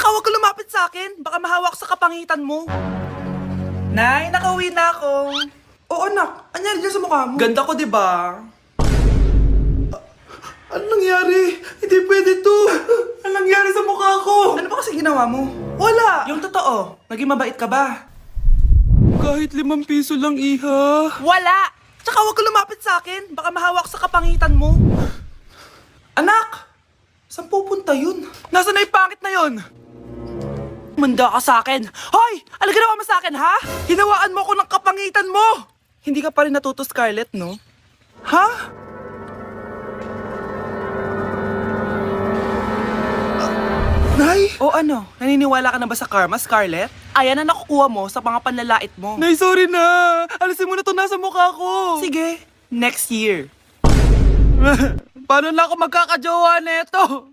huwag ka lumapit sa akin. Baka mahawak sa kapangitan mo. Nay, nakauwi na ako. Oo, anak. Anyari dyan sa mukha mo? Ganda ko, di ba? Ano nangyari? Hindi pwede to. Ano nangyari sa mukha ko? Ano ba kasi ginawa mo? Wala. Yung totoo, naging mabait ka ba? Kahit 5 piso lang, iha. Wala. Tsaka huwag ka lumapit sa akin. Baka mahawak sa kapangitan mo. Anak! Saan pupunta yun? Nasaan na yung pangit na yun? Manda ka sa akin. Hoy! Ano ginawa mo sa akin, ha? Hinawaan mo ako ng kapangitan mo! Hindi ka pa rin natuto, Scarlett, no? Ha? Nay? O ano? Naniniwala ka na ba sa karma, Scarlett? Ayan na nakukuha mo sa mga panlalait mo. Nay, sorry na! Alisin mo na to nasa mukha ko! Sige, next year. Paano na ako magkakajowa neto?